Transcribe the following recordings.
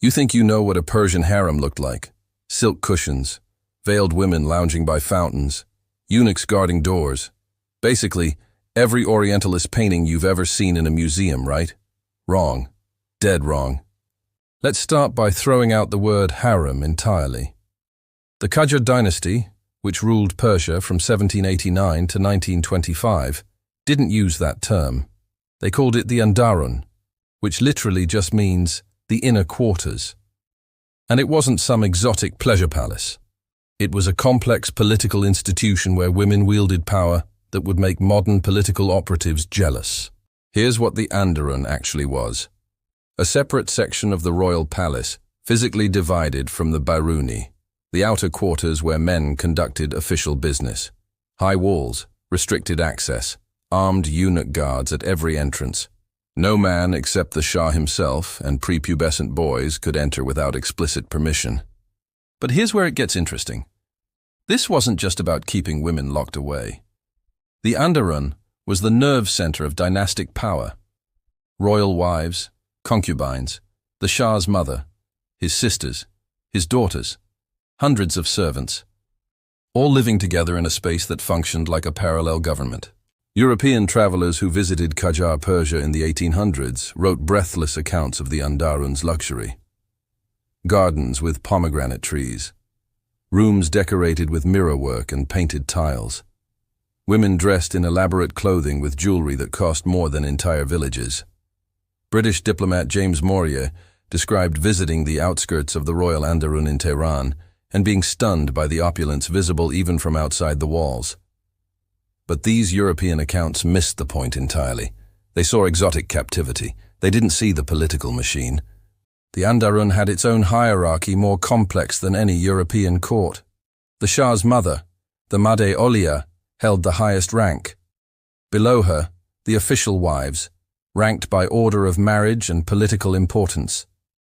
You think you know what a Persian harem looked like? Silk cushions, veiled women lounging by fountains, eunuchs guarding doors. Basically, every Orientalist painting you've ever seen in a museum, right? Wrong. Dead wrong. Let's start by throwing out the word harem entirely. The Qajar dynasty, which ruled Persia from 1789 to 1925, didn't use that term. They called it the Andarun, which literally just means the inner quarters. And it wasn't some exotic pleasure palace. It was a complex political institution where women wielded power that would make modern political operatives jealous. Here's what the Andarun actually was. A separate section of the royal palace, physically divided from the Baruni, the outer quarters where men conducted official business. High walls, restricted access, armed eunuch guards at every entrance. No man except the Shah himself and prepubescent boys could enter without explicit permission. But here's where it gets interesting. This wasn't just about keeping women locked away. The Andarun was the nerve center of dynastic power. Royal wives, concubines, the Shah's mother, his sisters, his daughters, hundreds of servants, all living together in a space that functioned like a parallel government. European travelers who visited Qajar Persia in the 1800s wrote breathless accounts of the Andarun's luxury. Gardens with pomegranate trees, rooms decorated with mirrorwork and painted tiles, women dressed in elaborate clothing with jewelry that cost more than entire villages. British diplomat James Morier described visiting the outskirts of the Royal Andarun in Tehran and being stunned by the opulence visible even from outside the walls. But these European accounts missed the point entirely. They saw exotic captivity. They didn't see the political machine. The Andarun had its own hierarchy more complex than any European court. The Shah's mother, the Made Oliya, held the highest rank. Below her, the official wives, ranked by order of marriage and political importance.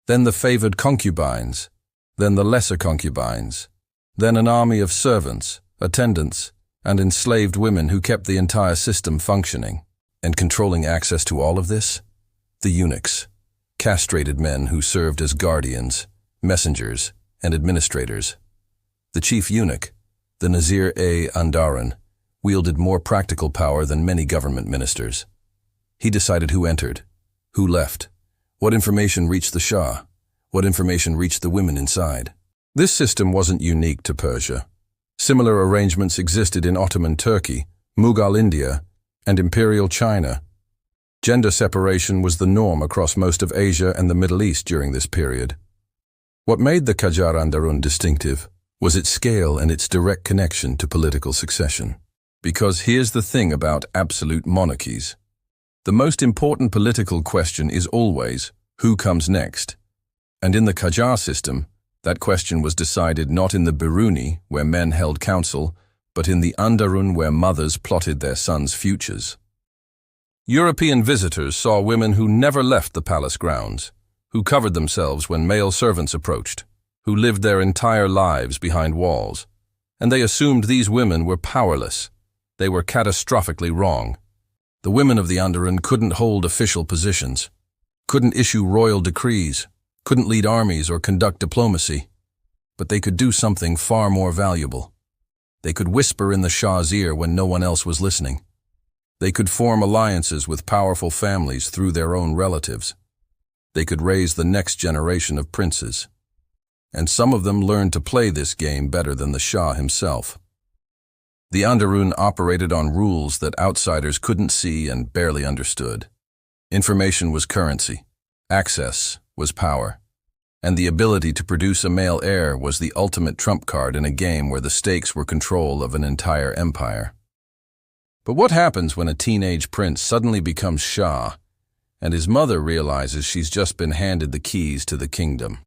Then the favored concubines, then the lesser concubines, then an army of servants, attendants, and enslaved women who kept the entire system functioning. And controlling access to all of this? The eunuchs, castrated men who served as guardians, messengers, and administrators. The chief eunuch, the Nazir-e-Andarun, wielded more practical power than many government ministers. He decided who entered, who left, what information reached the Shah, what information reached the women inside. This system wasn't unique to Persia. Similar arrangements existed in Ottoman Turkey, Mughal India, and Imperial China. Gender separation was the norm across most of Asia and the Middle East during this period. What made the Qajar Andarun distinctive was its scale and its direct connection to political succession. Because here's the thing about absolute monarchies. The most important political question is always, who comes next? And in the Qajar system, that question was decided not in the Biruni, where men held counsel, but in the Andarun, where mothers plotted their sons' futures. European visitors saw women who never left the palace grounds, who covered themselves when male servants approached, who lived their entire lives behind walls, and they assumed these women were powerless. They were catastrophically wrong. The women of the Andarun couldn't hold official positions, couldn't issue royal decrees, couldn't lead armies or conduct diplomacy, but they could do something far more valuable. They could whisper in the Shah's ear when no one else was listening. They could form alliances with powerful families through their own relatives. They could raise the next generation of princes. And some of them learned to play this game better than the Shah himself. The Andarun operated on rules that outsiders couldn't see and barely understood. Information was currency. Access was power. And the ability to produce a male heir was the ultimate trump card in a game where the stakes were control of an entire empire. But what happens when a teenage prince suddenly becomes Shah, and his mother realizes she's just been handed the keys to the kingdom?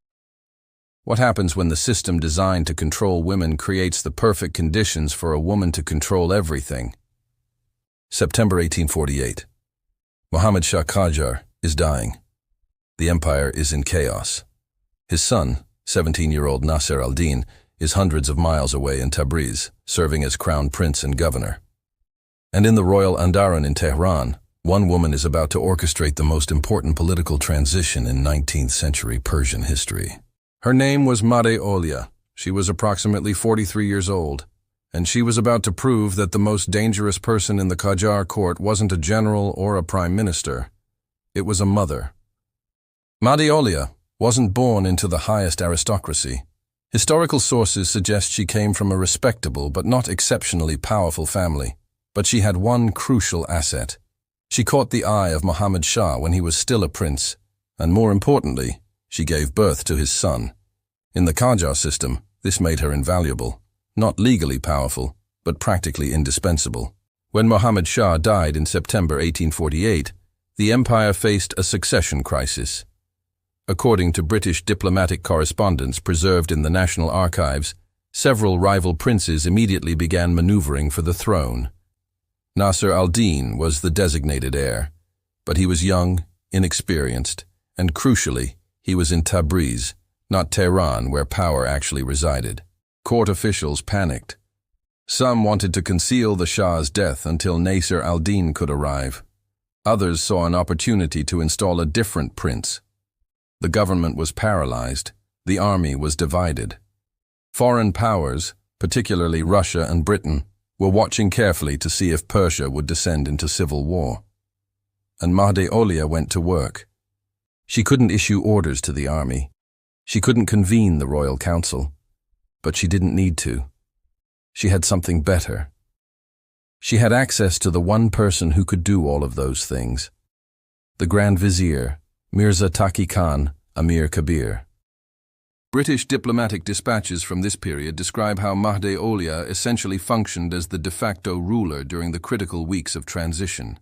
What happens when the system designed to control women creates the perfect conditions for a woman to control everything? September 1848. Muhammad Shah Qajar is dying. The empire is in chaos. His son, 17-year-old Nasser al-Din, is hundreds of miles away in Tabriz, serving as crown prince and governor. And in the royal Andarun in Tehran, One woman is about to orchestrate the most important political transition in 19th century Persian history. Her name was Mahde Olya. She was approximately 43 years old, and she was about to prove that the most dangerous person in the Qajar court wasn't a general or a prime minister. It was a mother. Mahde Olya wasn't born into the highest aristocracy. Historical sources suggest she came from a respectable but not exceptionally powerful family. But she had one crucial asset. She caught the eye of Muhammad Shah when he was still a prince, and more importantly, she gave birth to his son. In the Qajar system, this made her invaluable, not legally powerful, but practically indispensable. When Muhammad Shah died in September 1848, the empire faced a succession crisis. According to British diplomatic correspondence preserved in the National Archives, several rival princes immediately began maneuvering for the throne. Nasr al-Din was the designated heir, but he was young, inexperienced, and crucially, he was in Tabriz, not Tehran, where power actually resided. Court officials panicked. Some wanted to conceal the Shah's death until Nasr al-Din could arrive. Others saw an opportunity to install a different prince. The government was paralyzed. The army was divided. Foreign powers, particularly Russia and Britain, were watching carefully to see if Persia would descend into civil war. And Mahde Olya went to work. She couldn't issue orders to the army. She couldn't convene the royal council. But she didn't need to. She had something better. She had access to the one person who could do all of those things. The Grand Vizier, Mirza Taqi Khan, Amir Kabir. British diplomatic dispatches from this period describe how Mahde Olya essentially functioned as the de facto ruler during the critical weeks of transition.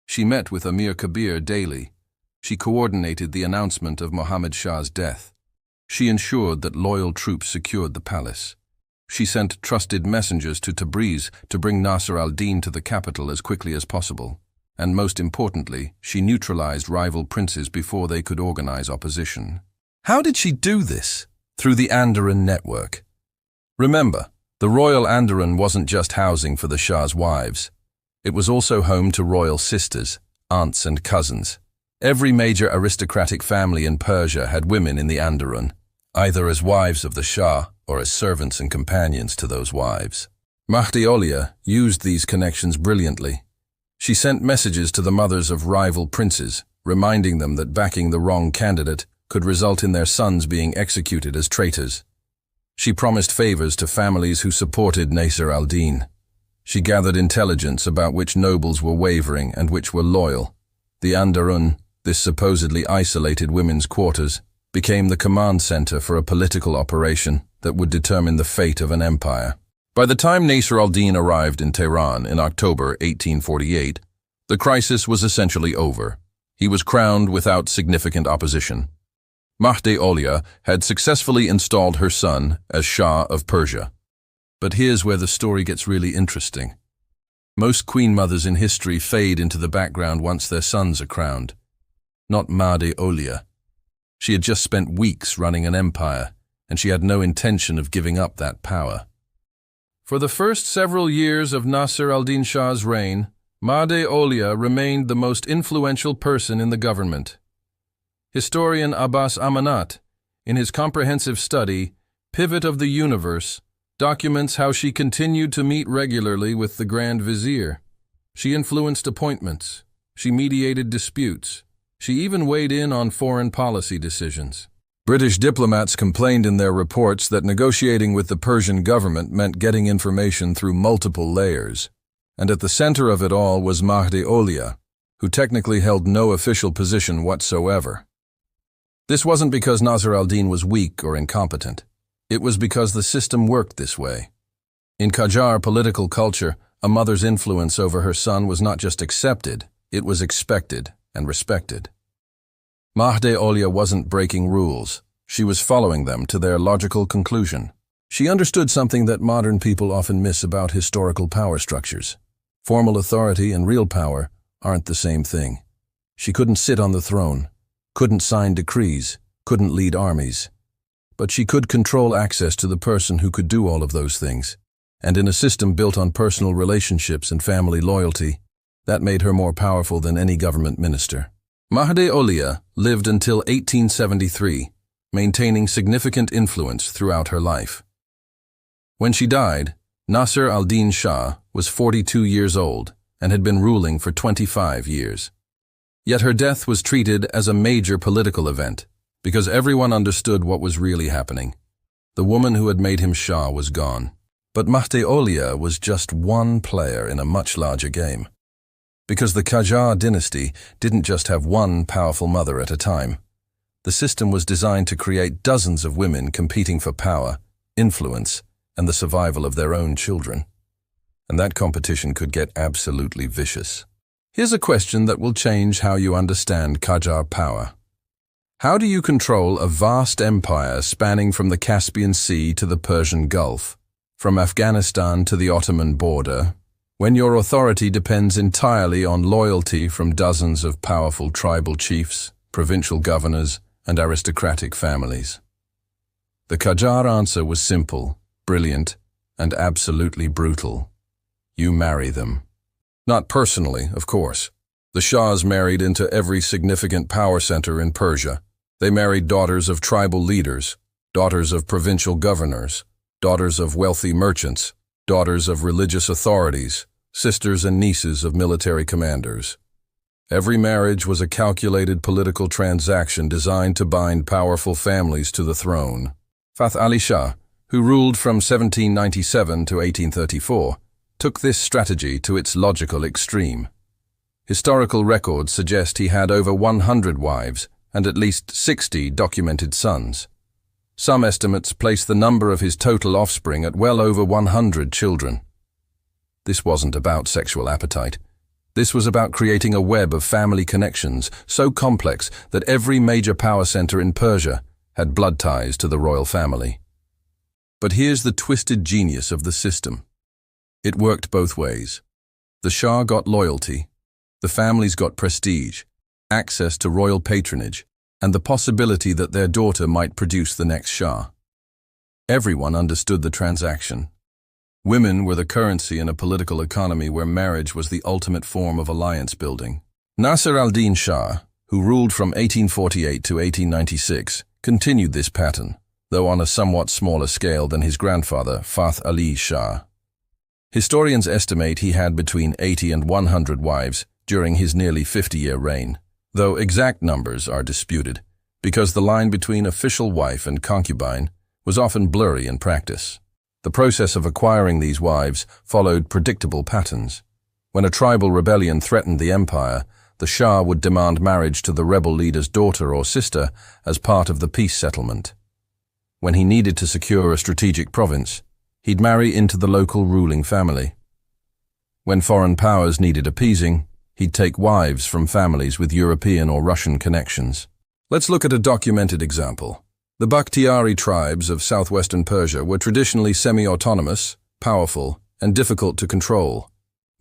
She met with Amir Kabir daily. She coordinated the announcement of Muhammad Shah's death. She ensured that loyal troops secured the palace. She sent trusted messengers to Tabriz to bring Nasr al-Din to the capital as quickly as possible. And most importantly, she neutralized rival princes before they could organize opposition. How did she do this? Through the Andaran network. Remember, the Royal Andaran wasn't just housing for the Shah's wives. It was also home to royal sisters, aunts and cousins. Every major aristocratic family in Persia had women in the Andaran, either as wives of the Shah or as servants and companions to those wives. Mahde Olya used these connections brilliantly. She sent messages to the mothers of rival princes, reminding them that backing the wrong candidate could result in their sons being executed as traitors. She promised favors to families who supported Nasr al-Din. She gathered intelligence about which nobles were wavering and which were loyal. The Andaran, this supposedly isolated women's quarters, became the command center for a political operation that would determine the fate of an empire. By the time Nasr al-Din arrived in Tehran in October 1848, the crisis was essentially over. He was crowned without significant opposition. Mahde Olya had successfully installed her son as Shah of Persia. But here's where the story gets really interesting. Most queen mothers in history fade into the background once their sons are crowned. Not Mahde Olya. She had just spent weeks running an empire, and she had no intention of giving up that power. For the first several years of Nasr al-Din Shah's reign, Mahde Olya remained the most influential person in the government. Historian Abbas Amanat, in his comprehensive study, Pivot of the Universe, documents how she continued to meet regularly with the Grand Vizier. She influenced appointments. She mediated disputes. She even weighed in on foreign policy decisions. British diplomats complained in their reports that negotiating with the Persian government meant getting information through multiple layers. And at the center of it all was Mahde Olya, who technically held no official position whatsoever. This wasn't because Nasr al-Din was weak or incompetent. It was because the system worked this way. In Qajar political culture, a mother's influence over her son was not just accepted, it was expected and respected. Mahde Olya wasn't breaking rules. She was following them to their logical conclusion. She understood something that modern people often miss about historical power structures. Formal authority and real power aren't the same thing. She couldn't sit on the throne, couldn't sign decrees, couldn't lead armies. But she could control access to the person who could do all of those things. And in a system built on personal relationships and family loyalty, That made her more powerful than any government minister. Mahdi Olia lived until 1873, maintaining significant influence throughout her life. When she died, Nasser al-Din Shah was 42 years old and had been ruling for 25 years. Yet her death was treated as a major political event because everyone understood what was really happening. The woman who had made him Shah was gone. But Mahdi Olia was just one player in a much larger game. Because the Qajar dynasty didn't just have one powerful mother at a time. The system was designed to create dozens of women competing for power, influence, and the survival of their own children. And that competition could get absolutely vicious. Here's a question that will change how you understand Qajar power. How do you control a vast empire spanning from the Caspian Sea to the Persian Gulf, from Afghanistan to the Ottoman border, when your authority depends entirely on loyalty from dozens of powerful tribal chiefs, provincial governors, and aristocratic families? The Qajar answer was simple, brilliant, and absolutely brutal. You marry them. Not personally, of course. The Shahs married into every significant power center in Persia. They married daughters of tribal leaders, daughters of provincial governors, daughters of wealthy merchants, daughters of religious authorities, sisters and nieces of military commanders. Every marriage was a calculated political transaction designed to bind powerful families to the throne. Fath Ali Shah, who ruled from 1797 to 1834, took this strategy to its logical extreme. Historical records suggest he had over 100 wives and at least 60 documented sons. Some estimates place the number of his total offspring at well over 100 children. This wasn't about sexual appetite. This was about creating a web of family connections so complex that every major power center in Persia had blood ties to the royal family. But here's the twisted genius of the system. It worked both ways. The Shah got loyalty, the families got prestige, access to royal patronage, and the possibility that their daughter might produce the next Shah. Everyone understood the transaction. Women were the currency in a political economy where marriage was the ultimate form of alliance building. Nasser al-Din Shah, who ruled from 1848 to 1896, continued this pattern, though on a somewhat smaller scale than his grandfather, Fath Ali Shah. Historians estimate he had between 80 and 100 wives during his nearly 50-year reign, though exact numbers are disputed, because the line between official wife and concubine was often blurry in practice. The process of acquiring these wives followed predictable patterns. When a tribal rebellion threatened the empire, the Shah would demand marriage to the rebel leader's daughter or sister as part of the peace settlement. When he needed to secure a strategic province, he'd marry into the local ruling family. When foreign powers needed appeasing, he'd take wives from families with European or Russian connections. Let's look at a documented example. The Bakhtiari tribes of southwestern Persia were traditionally semi-autonomous, powerful, and difficult to control.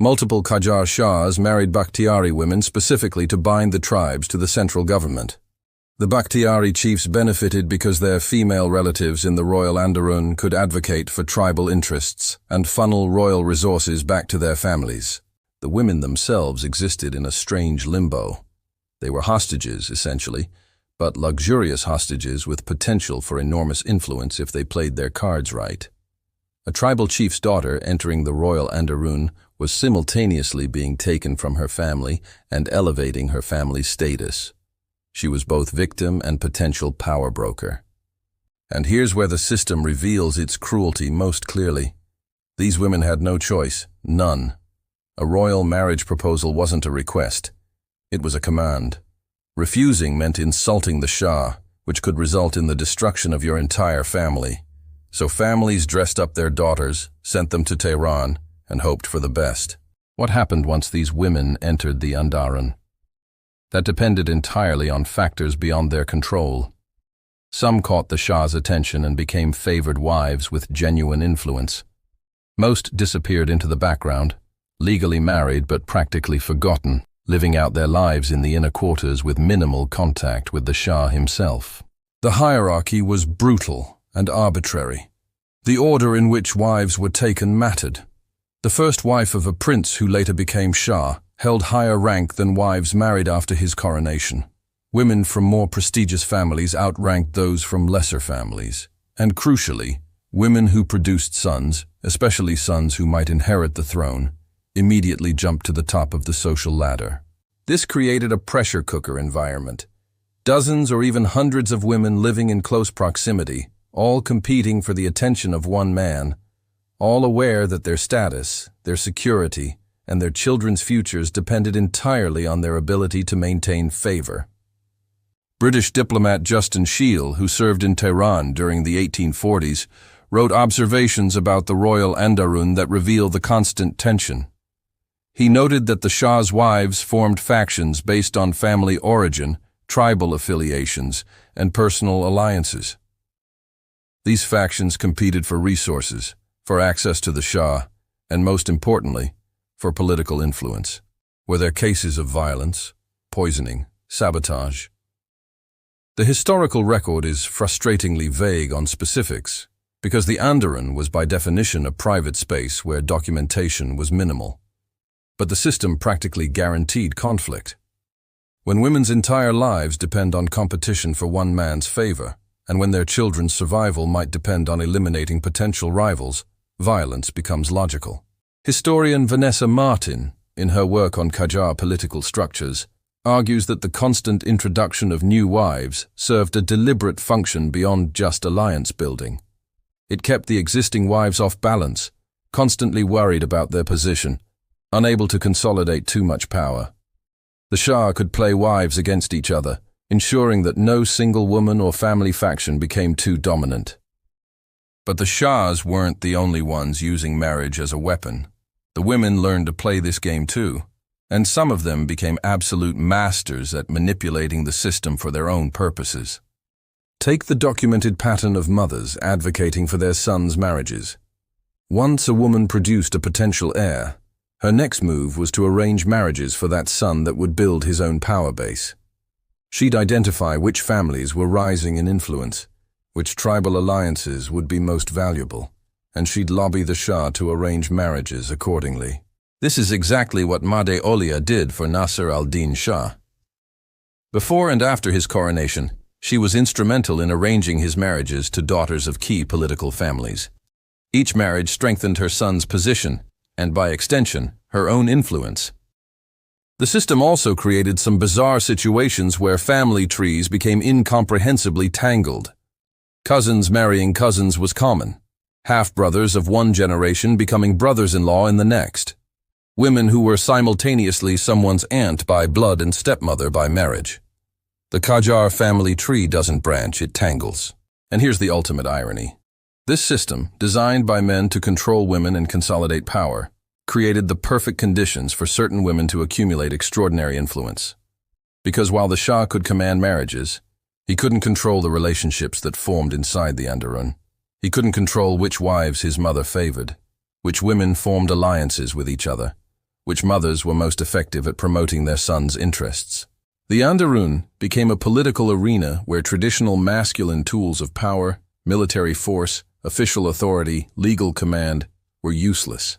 Multiple Qajar Shahs married Bakhtiari women specifically to bind the tribes to the central government. The Bakhtiari chiefs benefited because their female relatives in the royal Anderun could advocate for tribal interests and funnel royal resources back to their families. The women themselves existed in a strange limbo. They were hostages, essentially, but luxurious hostages with potential for enormous influence if they played their cards right. A tribal chief's daughter entering the royal Anderun was simultaneously being taken from her family and elevating her family's status. She was both victim and potential power broker. And here's where the system reveals its cruelty most clearly. These women had no choice, none. A royal marriage proposal wasn't a request. It was a command. Refusing meant insulting the Shah, which could result in the destruction of your entire family. So families dressed up their daughters, sent them to Tehran, and hoped for the best. What happened once these women entered the Anderun? That depended entirely on factors beyond their control. Some caught the Shah's attention and became favored wives with genuine influence. Most disappeared into the background, legally married but practically forgotten, living out their lives in the inner quarters with minimal contact with the Shah himself. The hierarchy was brutal and arbitrary. The order in which wives were taken mattered. The first wife of a prince who later became Shah held higher rank than wives married after his coronation. Women from more prestigious families outranked those from lesser families. And crucially, women who produced sons, especially sons who might inherit the throne, immediately jumped to the top of the social ladder. This created a pressure cooker environment. Dozens or even hundreds of women living in close proximity, all competing for the attention of one man, all aware that their status, their security, and their children's futures depended entirely on their ability to maintain favor. British diplomat Justin Sheil, who served in Tehran during the 1840s, wrote observations about the royal Andarun that reveal the constant tension. He noted that the Shah's wives formed factions based on family origin, tribal affiliations, and personal alliances. These factions competed for resources, for access to the Shah, and most importantly, for political influence. Were there cases of violence, poisoning, sabotage? The historical record is frustratingly vague on specifics, because the Andarun was by definition a private space where documentation was minimal. But the system practically guaranteed conflict. When women's entire lives depend on competition for one man's favor, and when their children's survival might depend on eliminating potential rivals, violence becomes logical. Historian Vanessa Martin, in her work on Qajar political structures, argues that the constant introduction of new wives served a deliberate function beyond just alliance building. It kept the existing wives off balance, constantly worried about their position, unable to consolidate too much power. The Shah could play wives against each other, ensuring that no single woman or family faction became too dominant. But the Shahs weren't the only ones using marriage as a weapon. The women learned to play this game too, and some of them became absolute masters at manipulating the system for their own purposes. Take the documented pattern of mothers advocating for their sons' marriages. Once a woman produced a potential heir, her next move was to arrange marriages for that son that would build his own power base. She'd identify which families were rising in influence, which tribal alliances would be most valuable, and she'd lobby the Shah to arrange marriages accordingly. This is exactly what Made Olia did for Nasser al-Din Shah. Before and after his coronation, she was instrumental in arranging his marriages to daughters of key political families. Each marriage strengthened her son's position, and by extension, her own influence. The system also created some bizarre situations where family trees became incomprehensibly tangled. Cousins marrying cousins was common, half-brothers of one generation becoming brothers-in-law in the next. Women who were simultaneously someone's aunt by blood and stepmother by marriage. The Qajar family tree doesn't branch, it tangles. And here's the ultimate irony. This system, designed by men to control women and consolidate power, created the perfect conditions for certain women to accumulate extraordinary influence. Because while the Shah could command marriages, he couldn't control the relationships that formed inside the Andarun. He couldn't control which wives his mother favored, which women formed alliances with each other, which mothers were most effective at promoting their sons' interests. The Andarun became a political arena where traditional masculine tools of power, military force, official authority, legal command were useless.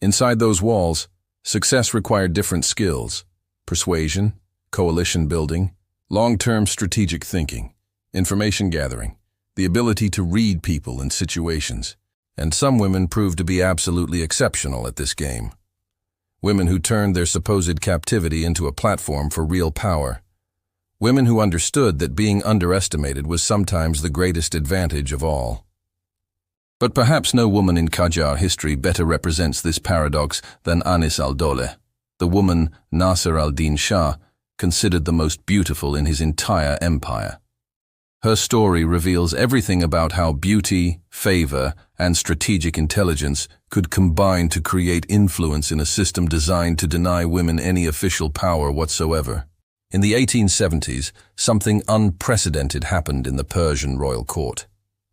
Inside those walls, success required different skills: persuasion, coalition building, long-term strategic thinking, information gathering, the ability to read people and situations. And some women proved to be absolutely exceptional at this game. Women who turned their supposed captivity into a platform for real power. Women who understood that being underestimated was sometimes the greatest advantage of all. But perhaps no woman in Qajar history better represents this paradox than Anis al-Dowleh, the woman Nasser al-Din Shah considered the most beautiful in his entire empire. Her story reveals everything about how beauty, favor, and strategic intelligence could combine to create influence in a system designed to deny women any official power whatsoever. In the 1870s, something unprecedented happened in the Persian royal court.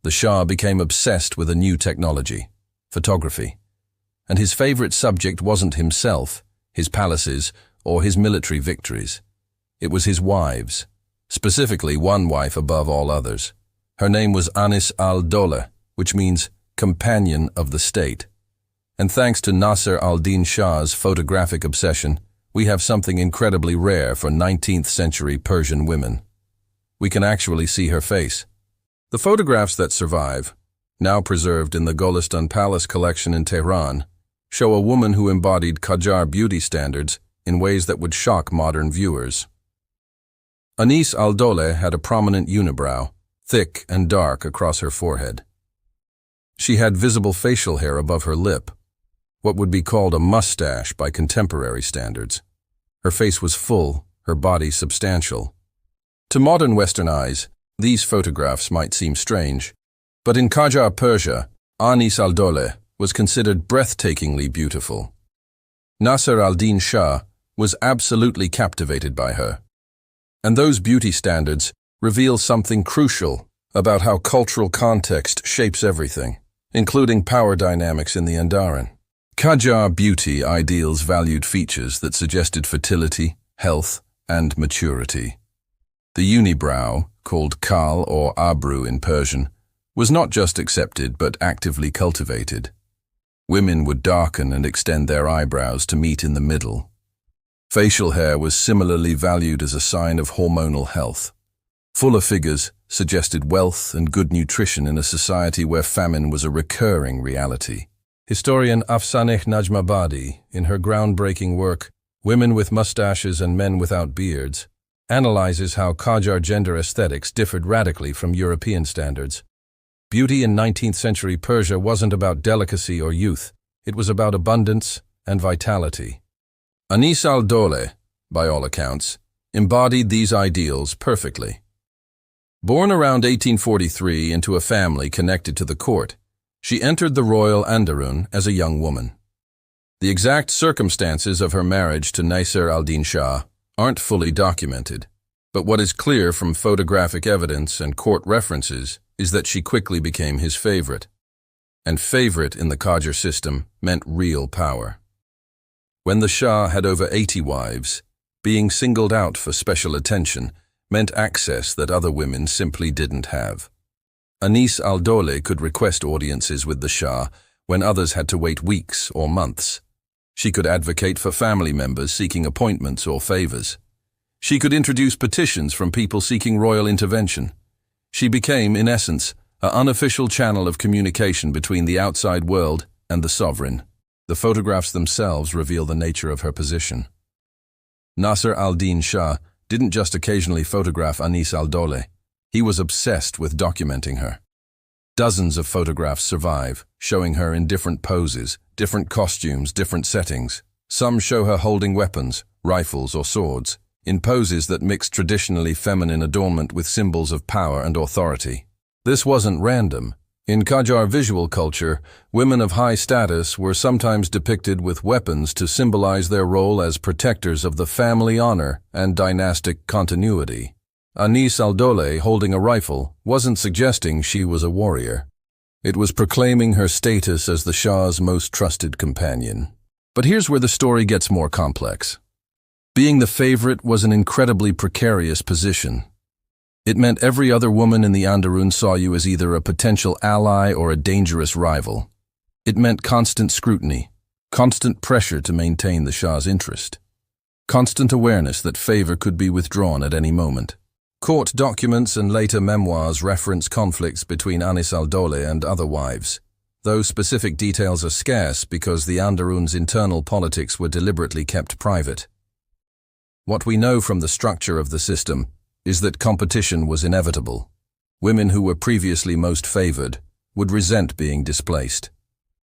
The Shah became obsessed with a new technology, photography. And his favorite subject wasn't himself, his palaces, or his military victories. It was his wives, specifically one wife above all others. Her name was Anis al-Dowleh, which means companion of the state. And thanks to Nasser al-Din Shah's photographic obsession, we have something incredibly rare for 19th century Persian women. We can actually see her face. The photographs that survive, now preserved in the Golestan Palace collection in Tehran, show a woman who embodied Qajar beauty standards in ways that would shock modern viewers. Anis al-Dowleh had a prominent unibrow, thick and dark across her forehead. She had visible facial hair above her lip, what would be called a mustache by contemporary standards. Her face was full, her body substantial. To modern Western eyes, these photographs might seem strange, but in Qajar, Persia, Anis al-Dowleh was considered breathtakingly beautiful. Nasser al-Din Shah was absolutely captivated by her. And those beauty standards reveal something crucial about how cultural context shapes everything, including power dynamics in the Andaran. Qajar beauty ideals valued features that suggested fertility, health, and maturity. The unibrow, called kal or abru in Persian, was not just accepted but actively cultivated. Women would darken and extend their eyebrows to meet in the middle. Facial hair was similarly valued as a sign of hormonal health. Fuller figures suggested wealth and good nutrition in a society where famine was a recurring reality. Historian Afsaneh Najmabadi, in her groundbreaking work, Women with Mustaches and Men Without Beards, analyzes how Qajar gender aesthetics differed radically from European standards. Beauty in 19th century Persia wasn't about delicacy or youth, it was about abundance and vitality. Anis al-Dowleh, by all accounts, embodied these ideals perfectly. Born around 1843 into a family connected to the court, she entered the royal Andarun as a young woman. The exact circumstances of her marriage to Nasser al-Din Shah aren't fully documented, but what is clear from photographic evidence and court references is that she quickly became his favorite. And favorite in the Qajar system meant real power. When the Shah had over 80 wives, being singled out for special attention meant access that other women simply didn't have. Anis al-Dowleh could request audiences with the Shah when others had to wait weeks or months. She could advocate for family members seeking appointments or favors. She could introduce petitions from people seeking royal intervention. She became, in essence, an unofficial channel of communication between the outside world and the sovereign. The photographs themselves reveal the nature of her position. Nasser al-Din Shah didn't just occasionally photograph Anis al-Dowleh. He was obsessed with documenting her. Dozens of photographs survive, showing her in different poses, different costumes, different settings. Some show her holding weapons, rifles or swords, in poses that mix traditionally feminine adornment with symbols of power and authority. This wasn't random. In Qajar visual culture, women of high status were sometimes depicted with weapons to symbolize their role as protectors of the family honor and dynastic continuity. Anis al-Dowleh holding a rifle wasn't suggesting she was a warrior. It was proclaiming her status as the Shah's most trusted companion. But here's where the story gets more complex. Being the favorite was an incredibly precarious position. It meant every other woman in the Andarun saw you as either a potential ally or a dangerous rival. It meant constant scrutiny, constant pressure to maintain the Shah's interest, constant awareness that favor could be withdrawn at any moment. Court documents and later memoirs reference conflicts between Anis al-Dowleh and other wives, though specific details are scarce because the Andarun's internal politics were deliberately kept private. What we know from the structure of the system is that competition was inevitable. Women who were previously most favored would resent being displaced.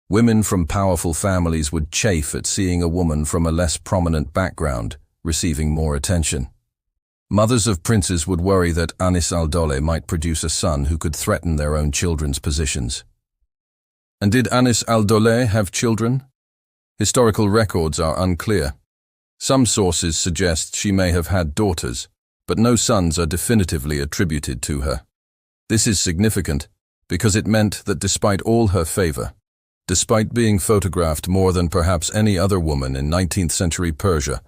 Women from powerful families would chafe at seeing a woman from a less prominent background receiving more attention. Mothers of princes would worry that Anis al-Dowleh might produce a son who could threaten their own children's positions. And did Anis al-Dowleh have children? Historical records are unclear. Some sources suggest she may have had daughters, but no sons are definitively attributed to her. This is significant because it meant that despite all her favor, despite being photographed more than perhaps any other woman in 19th century Persia,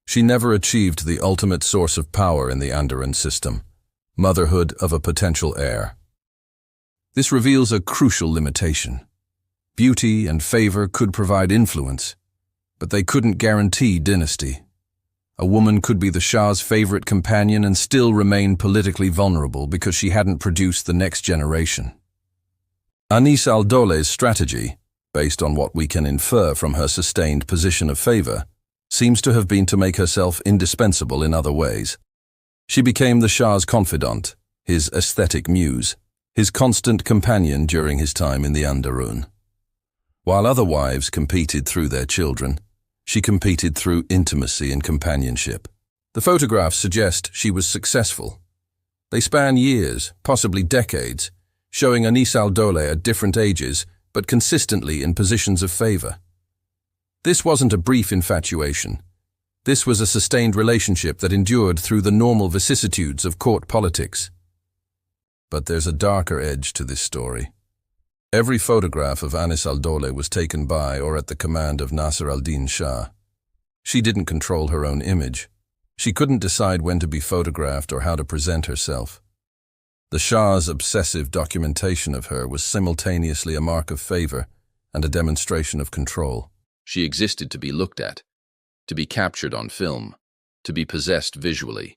she never achieved the ultimate source of power in the Andaran system, motherhood of a potential heir. This reveals a crucial limitation. Beauty and favor could provide influence, but they couldn't guarantee dynasty. A woman could be the Shah's favorite companion and still remain politically vulnerable because she hadn't produced the next generation. Anis al-Dawla's strategy, based on what we can infer from her sustained position of favor, seems to have been to make herself indispensable in other ways. She became the Shah's confidant, his aesthetic muse, his constant companion during his time in the Andurun. While other wives competed through their children, she competed through intimacy and companionship. The photographs suggest she was successful. They span years, possibly decades, showing Anis al-Dawla at different ages, but consistently in positions of favor. This wasn't a brief infatuation. This was a sustained relationship that endured through the normal vicissitudes of court politics. But there's a darker edge to this story. Every photograph of Anis al-Dawla was taken by or at the command of Nasser al-Din Shah. She didn't control her own image. She couldn't decide when to be photographed or how to present herself. The Shah's obsessive documentation of her was simultaneously a mark of favor and a demonstration of control. She existed to be looked at, to be captured on film, to be possessed visually.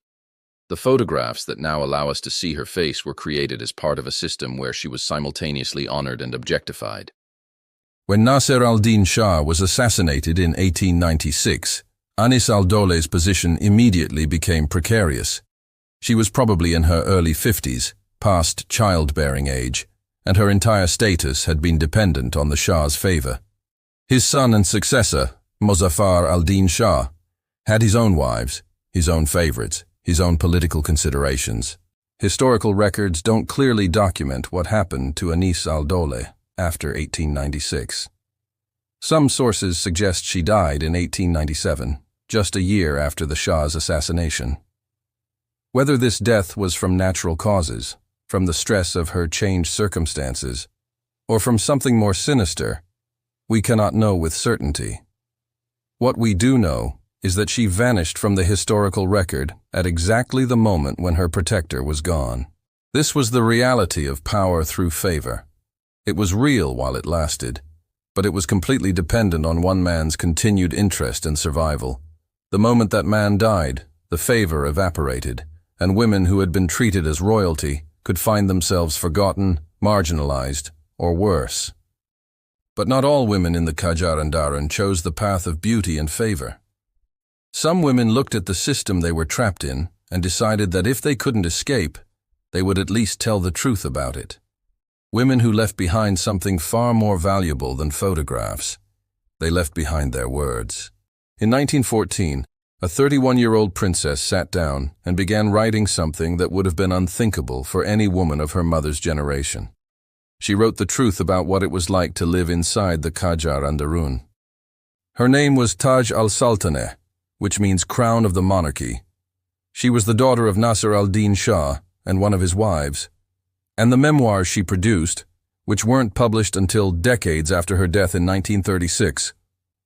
The photographs that now allow us to see her face were created as part of a system where she was simultaneously honored and objectified. When Nasser al-Din Shah was assassinated in 1896, Anis al-Dawla's position immediately became precarious. She was probably in her early 50s, past childbearing age, and her entire status had been dependent on the Shah's favor. His son and successor, Mozaffar al-Din Shah, had his own wives, his own favorites, his own political considerations. Historical records don't clearly document what happened to Anis al-Dawla after 1896. Some sources suggest she died in 1897, just a year after the Shah's assassination. Whether this death was from natural causes, from the stress of her changed circumstances, or from something more sinister, we cannot know with certainty. What we do know is that she vanished from the historical record at exactly the moment when her protector was gone. This was the reality of power through favor. It was real while it lasted, but it was completely dependent on one man's continued interest and survival. The moment that man died, the favor evaporated, and women who had been treated as royalty could find themselves forgotten, marginalized, or worse. But not all women in the Qajar and Darun chose the path of beauty and favor. Some women looked at the system they were trapped in and decided that if they couldn't escape, they would at least tell the truth about it. Women who left behind something far more valuable than photographs. They left behind their words. In 1914, a 31-year-old princess sat down and began writing something that would have been unthinkable for any woman of her mother's generation. She wrote the truth about what it was like to live inside the Qajar and Darun. Her name was Taj al-Sultaneh, which means crown of the monarchy. She was the daughter of Nasser al-Din Shah and one of his wives. And the memoirs she produced, which weren't published until decades after her death in 1936,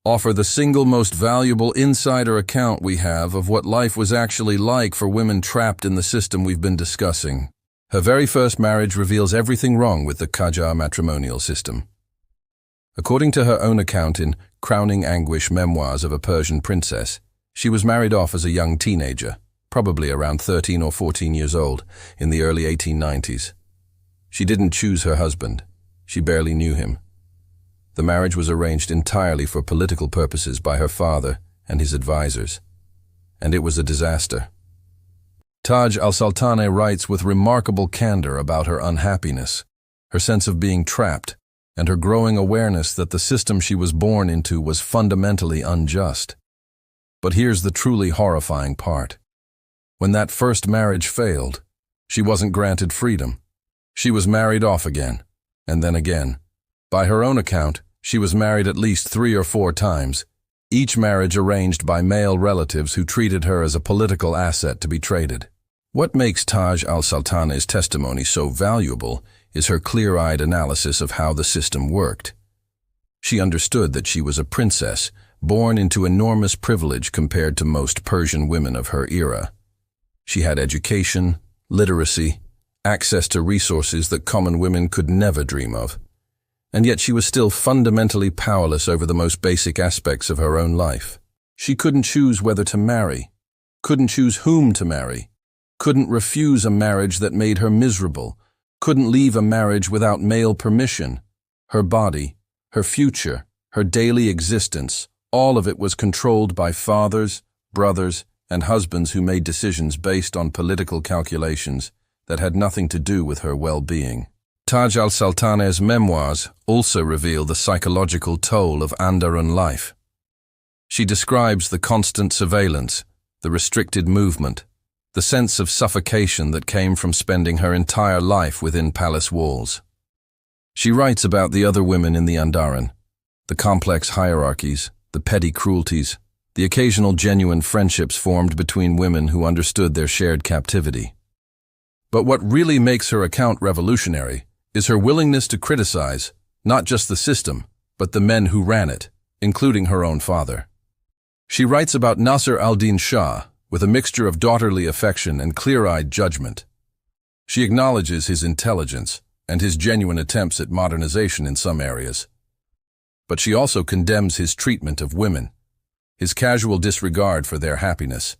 offer the single most valuable insider account we have of what life was actually like for women trapped in the system we've been discussing. Her very first marriage reveals everything wrong with the Qajar matrimonial system. According to her own account in Crowning Anguish Memoirs of a Persian Princess, she was married off as a young teenager, probably around 13 or 14 years old, in the early 1890s. She didn't choose her husband. She barely knew him. The marriage was arranged entirely for political purposes by her father and his advisors, and it was a disaster. Taj al-Sultaneh writes with remarkable candor about her unhappiness, her sense of being trapped, and her growing awareness that the system she was born into was fundamentally unjust. But here's the truly horrifying part. When that first marriage failed, she wasn't granted freedom. She was married off again, and then again. By her own account, she was married at least 3 or 4 times, each marriage arranged by male relatives who treated her as a political asset to be traded. What makes Taj al-Sultaneh's testimony so valuable is her clear-eyed analysis of how the system worked. She understood that she was a princess, born into enormous privilege compared to most Persian women of her era. She had education, literacy, access to resources that common women could never dream of. And yet she was still fundamentally powerless over the most basic aspects of her own life. She couldn't choose whether to marry, couldn't choose whom to marry, couldn't refuse a marriage that made her miserable, couldn't leave a marriage without male permission. Her body, her future, her daily existence, all of it was controlled by fathers, brothers, and husbands who made decisions based on political calculations that had nothing to do with her well-being. Taj al-Sultaneh's memoirs also reveal the psychological toll of Andaran life. She describes the constant surveillance, the restricted movement, the sense of suffocation that came from spending her entire life within palace walls. She writes about the other women in the Andaran, the complex hierarchies, the petty cruelties, the occasional genuine friendships formed between women who understood their shared captivity. But what really makes her account revolutionary is her willingness to criticize not just the system, but the men who ran it, including her own father. She writes about Nasser al-Din Shah with a mixture of daughterly affection and clear-eyed judgment. She acknowledges his intelligence and his genuine attempts at modernization in some areas. But she also condemns his treatment of women, his casual disregard for their happiness,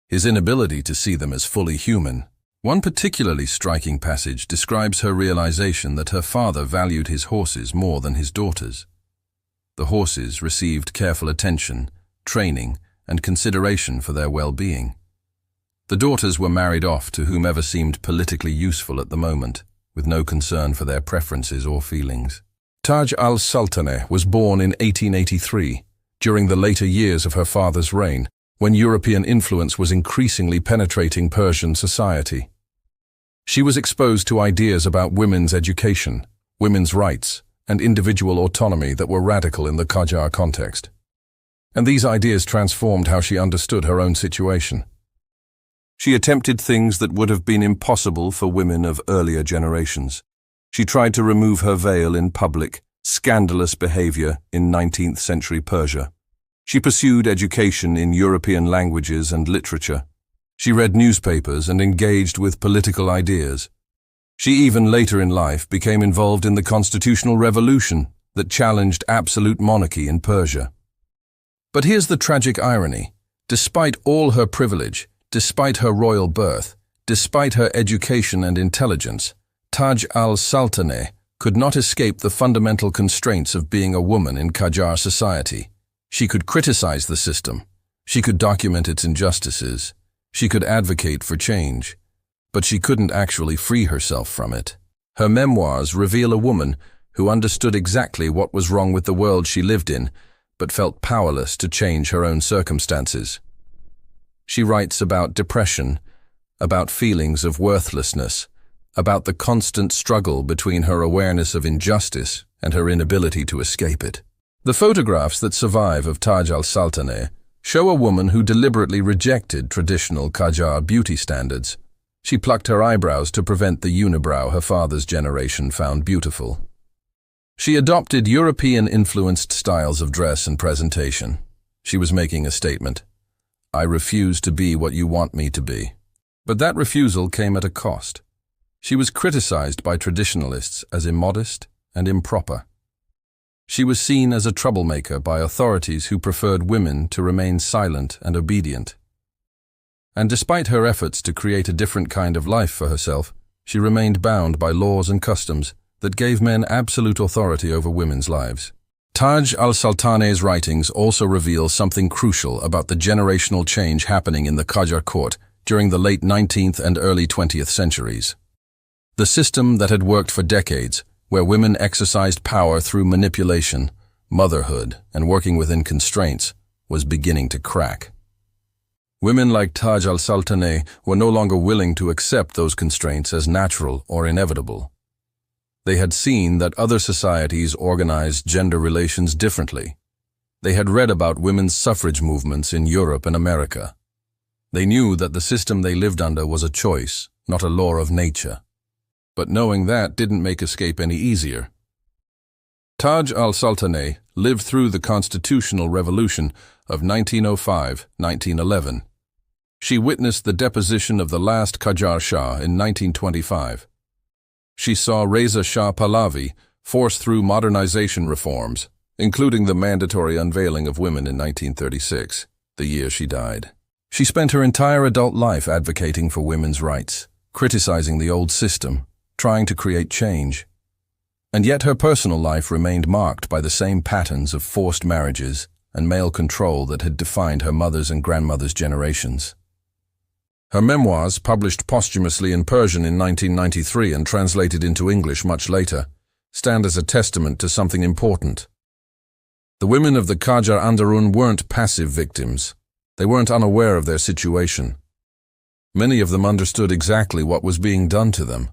his inability to see them as fully human. One particularly striking passage describes her realization that her father valued his horses more than his daughters. The horses received careful attention, training, and consideration for their well-being. The daughters were married off to whomever seemed politically useful at the moment, with no concern for their preferences or feelings. Taj al-Sultaneh was born in 1883, during the later years of her father's reign, when European influence was increasingly penetrating Persian society. She was exposed to ideas about women's education, women's rights, and individual autonomy that were radical in the Qajar context. And these ideas transformed how she understood her own situation. She attempted things that would have been impossible for women of earlier generations. She tried to remove her veil in public, scandalous behavior in 19th century Persia. She pursued education in European languages and literature. She read newspapers and engaged with political ideas. She even later in life became involved in the constitutional revolution that challenged absolute monarchy in Persia. But here's the tragic irony. Despite all her privilege, despite her royal birth, despite her education and intelligence, Taj al-Sultaneh could not escape the fundamental constraints of being a woman in Qajar society. She could criticize the system. She could document its injustices. She could advocate for change. But she couldn't actually free herself from it. Her memoirs reveal a woman who understood exactly what was wrong with the world she lived in, but felt powerless to change her own circumstances. She writes about depression, about feelings of worthlessness, about the constant struggle between her awareness of injustice and her inability to escape it. The photographs that survive of Taj al-Sultaneh show a woman who deliberately rejected traditional Qajar beauty standards. She plucked her eyebrows to prevent the unibrow her father's generation found beautiful. She adopted European-influenced styles of dress and presentation. She was making a statement. I refuse to be what you want me to be. But that refusal came at a cost. She was criticized by traditionalists as immodest and improper. She was seen as a troublemaker by authorities who preferred women to remain silent and obedient. And despite her efforts to create a different kind of life for herself, she remained bound by laws and customs that gave men absolute authority over women's lives. Taj al-Sultaneh's writings also reveal something crucial about the generational change happening in the Qajar court during the late 19th and early 20th centuries. The system that had worked for decades, where women exercised power through manipulation, motherhood, and working within constraints, was beginning to crack. Women like Taj al-Sultaneh were no longer willing to accept those constraints as natural or inevitable. They had seen that other societies organized gender relations differently. They had read about women's suffrage movements in Europe and America. They knew that the system they lived under was a choice, not a law of nature. But knowing that didn't make escape any easier. Taj al-Sultaneh lived through the constitutional revolution of 1905-1911. She witnessed the deposition of the last Qajar Shah in 1925. She saw Reza Shah Pahlavi force through modernization reforms, including the mandatory unveiling of women in 1936, the year she died. She spent her entire adult life advocating for women's rights, criticizing the old system, trying to create change. And yet her personal life remained marked by the same patterns of forced marriages and male control that had defined her mother's and grandmother's generations. Her memoirs, published posthumously in Persian in 1993 and translated into English much later, stand as a testament to something important. The women of the Qajar Andarun weren't passive victims. They weren't unaware of their situation. Many of them understood exactly what was being done to them.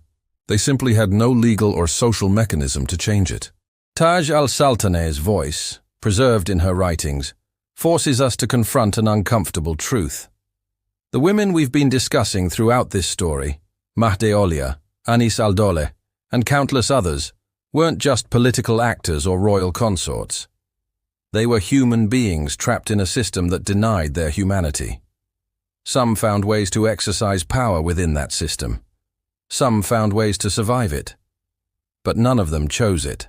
They simply had no legal or social mechanism to change it. Taj al-Sultaneh's voice, preserved in her writings, forces us to confront an uncomfortable truth. The women we've been discussing throughout this story, Mahde Olia, Anis al-Dole, and countless others, weren't just political actors or royal consorts. They were human beings trapped in a system that denied their humanity. Some found ways to exercise power within that system. Some found ways to survive it. But none of them chose it.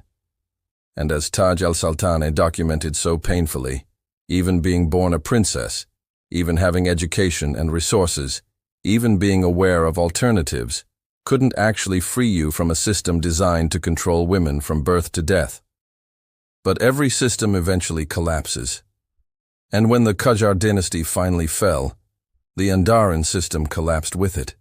And as Taj al-Sultaneh documented so painfully, even being born a princess, even having education and resources, even being aware of alternatives, couldn't actually free you from a system designed to control women from birth to death. But every system eventually collapses. And when the Qajar dynasty finally fell, the Andaran system collapsed with it.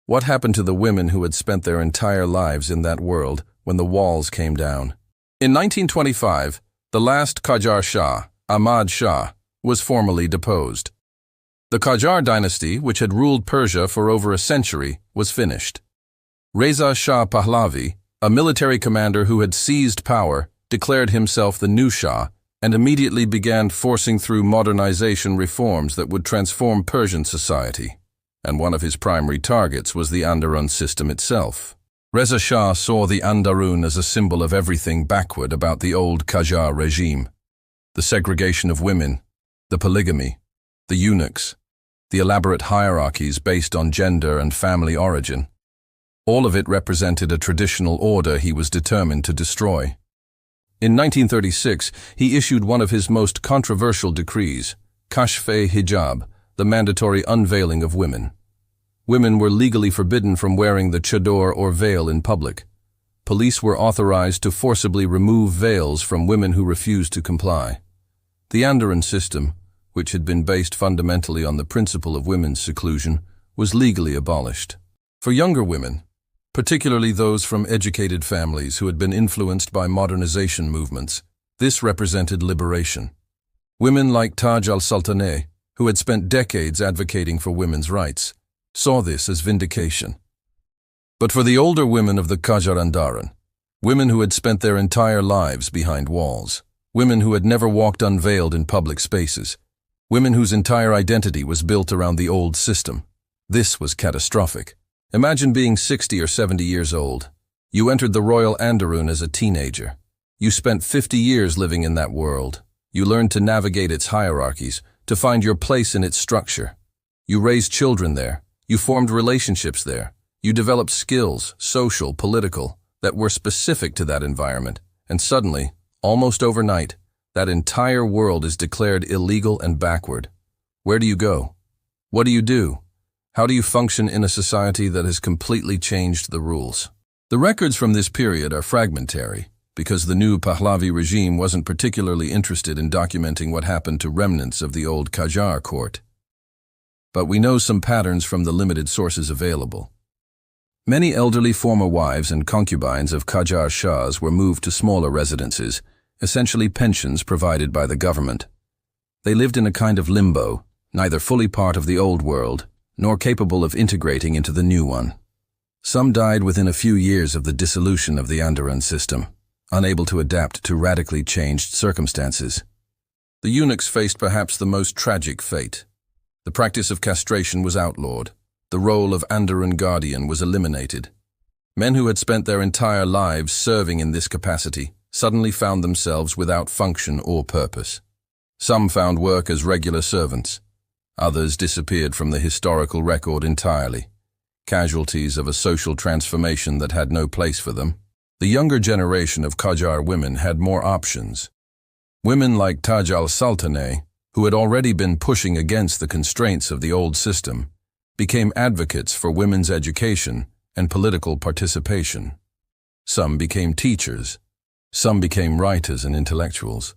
What happened to the women who had spent their entire lives in that world when the walls came down? In 1925, the last Qajar Shah, Ahmad Shah, was formally deposed. The Qajar dynasty, which had ruled Persia for over a century, was finished. Reza Shah Pahlavi, a military commander who had seized power, declared himself the new Shah and immediately began forcing through modernization reforms that would transform Persian society. And one of his primary targets was the Andarun system itself. Reza Shah saw the Andarun as a symbol of everything backward about the old Qajar regime. The segregation of women, the polygamy, the eunuchs, the elaborate hierarchies based on gender and family origin. All of it represented a traditional order he was determined to destroy. In 1936, he issued one of his most controversial decrees, Kashf-e-Hijab, the mandatory unveiling of women. Women were legally forbidden from wearing the chador or veil in public. Police were authorized to forcibly remove veils from women who refused to comply. The Andaran system, which had been based fundamentally on the principle of women's seclusion, was legally abolished. For younger women, particularly those from educated families who had been influenced by modernization movements, this represented liberation. Women like Taj al-Sultaneh, who had spent decades advocating for women's rights, saw this as vindication. But for the older women of the Qajar Andaran, women who had spent their entire lives behind walls, women who had never walked unveiled in public spaces, women whose entire identity was built around the old system, this was catastrophic. Imagine being 60 or 70 years old. You entered the Royal Andarun as a teenager. You spent 50 years living in that world. You learned to navigate its hierarchies, to find your place in its structure. You raised children there. You formed relationships there. You developed skills, social, political, that were specific to that environment. And suddenly, almost overnight, that entire world is declared illegal and backward. Where do you go? What do you do? How do you function in a society that has completely changed the rules? The records from this period are fragmentary, because the new Pahlavi regime wasn't particularly interested in documenting what happened to remnants of the old Qajar court. But we know some patterns from the limited sources available. Many elderly former wives and concubines of Qajar Shahs were moved to smaller residences, essentially pensions provided by the government. They lived in a kind of limbo, neither fully part of the old world, nor capable of integrating into the new one. Some died within a few years of the dissolution of the Andaran system, unable to adapt to radically changed circumstances. The eunuchs faced perhaps the most tragic fate. The practice of castration was outlawed. The role of Andaran guardian was eliminated. Men who had spent their entire lives serving in this capacity suddenly found themselves without function or purpose. Some found work as regular servants. Others disappeared from the historical record entirely, casualties of a social transformation that had no place for them. The younger generation of Qajar women had more options. Women like Taj al-Sultaneh, who had already been pushing against the constraints of the old system, became advocates for women's education and political participation. Some became teachers. Some became writers and intellectuals.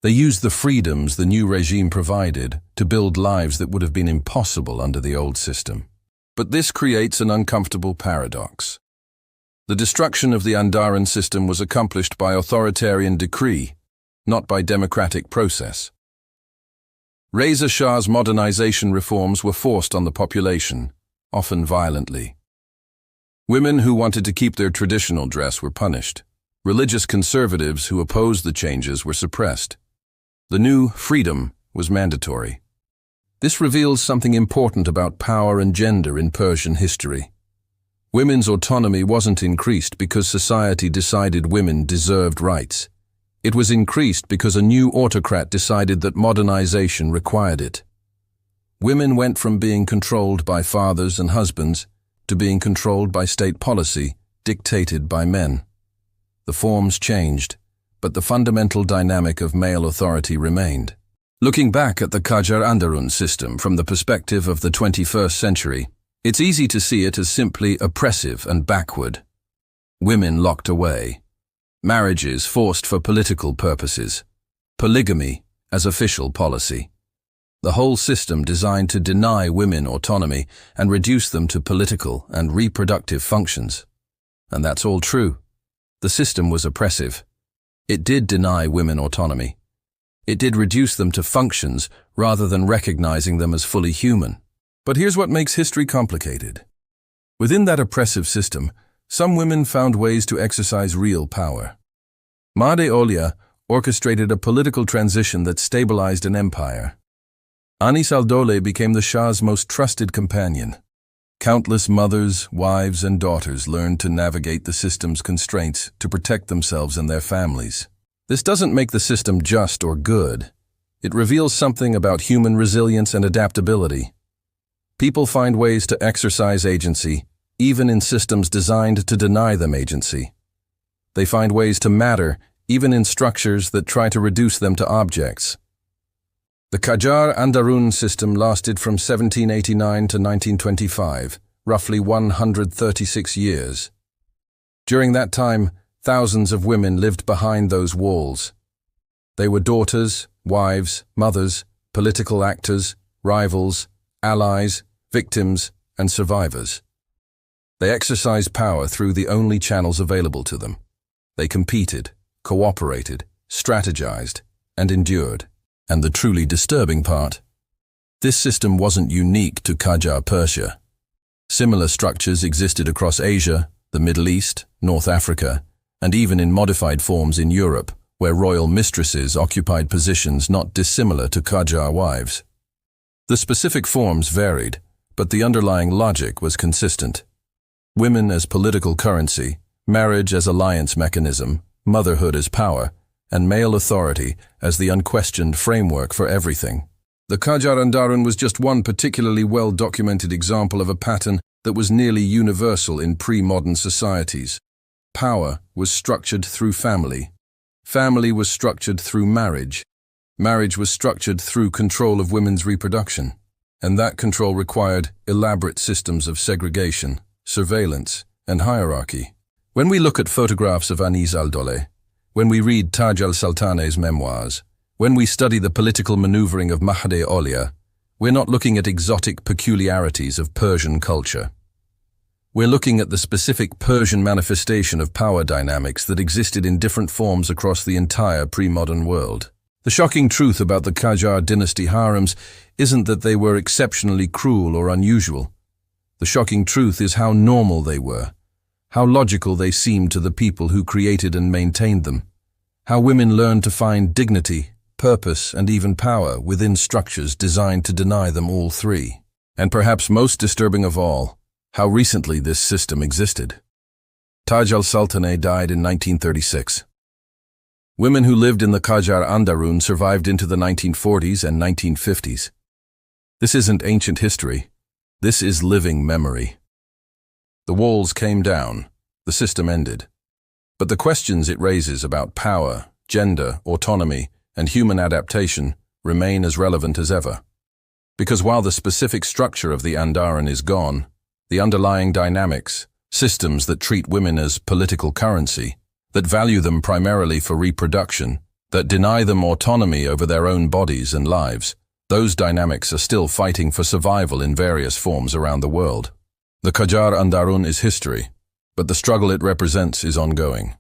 They used the freedoms the new regime provided to build lives that would have been impossible under the old system. But this creates an uncomfortable paradox. The destruction of the Andaran system was accomplished by authoritarian decree, not by democratic process. Reza Shah's modernization reforms were forced on the population, often violently. Women who wanted to keep their traditional dress were punished. Religious conservatives who opposed the changes were suppressed. The new freedom was mandatory. This reveals something important about power and gender in Persian history. Women's autonomy wasn't increased because society decided women deserved rights. It was increased because a new autocrat decided that modernization required it. Women went from being controlled by fathers and husbands to being controlled by state policy dictated by men. The forms changed, but the fundamental dynamic of male authority remained. Looking back at the Qajar Andarun system from the perspective of the 21st century, it's easy to see it as simply oppressive and backward. Women locked away. Marriages forced for political purposes. Polygamy as official policy. The whole system designed to deny women autonomy and reduce them to political and reproductive functions. And that's all true. The system was oppressive. It did deny women autonomy. It did reduce them to functions rather than recognizing them as fully human. But here's what makes history complicated. Within that oppressive system, some women found ways to exercise real power. Made Olia orchestrated a political transition that stabilized an empire. Anis al-Dowleh became the Shah's most trusted companion. Countless mothers, wives, and daughters learned to navigate the system's constraints to protect themselves and their families. This doesn't make the system just or good. It reveals something about human resilience and adaptability. People find ways to exercise agency, even in systems designed to deny them agency. They find ways to matter, even in structures that try to reduce them to objects. The Qajar Andarun system lasted from 1789 to 1925, roughly 136 years. During that time, thousands of women lived behind those walls. They were daughters, wives, mothers, political actors, rivals, allies, victims, and survivors. They exercised power through the only channels available to them. They competed, cooperated, strategized, and endured. And the truly disturbing part, this system wasn't unique to Qajar Persia. Similar structures existed across Asia, the Middle East, North Africa, and even in modified forms in Europe, where royal mistresses occupied positions not dissimilar to Qajar wives. The specific forms varied, but the underlying logic was consistent. Women as political currency, marriage as alliance mechanism, motherhood as power, and male authority as the unquestioned framework for everything. The Qajar Andarun was just one particularly well-documented example of a pattern that was nearly universal in pre-modern societies. Power was structured through family. Family was structured through marriage. Marriage was structured through control of women's reproduction. And that control required elaborate systems of segregation, surveillance, and hierarchy. When we look at photographs of Anis al-Dowleh, when we read Taj al-Sultan's memoirs, when we study the political maneuvering of Made Olia, we're not looking at exotic peculiarities of Persian culture. We're looking at the specific Persian manifestation of power dynamics that existed in different forms across the entire pre-modern world. The shocking truth about the Qajar dynasty harems isn't that they were exceptionally cruel or unusual. The shocking truth is how normal they were. How logical they seemed to the people who created and maintained them. How women learned to find dignity, purpose, and even power within structures designed to deny them all three. And perhaps most disturbing of all, how recently this system existed. Taj al-Sultaneh died in 1936. Women who lived in the Qajar Andarun survived into the 1940s and 1950s. This isn't ancient history. This is living memory. The walls came down, the system ended. But the questions it raises about power, gender, autonomy, and human adaptation remain as relevant as ever. Because while the specific structure of the Andaran is gone, the underlying dynamics, systems that treat women as political currency, that value them primarily for reproduction, that deny them autonomy over their own bodies and lives, those dynamics are still fighting for survival in various forms around the world. The Qajar Andarun is history, but the struggle it represents is ongoing.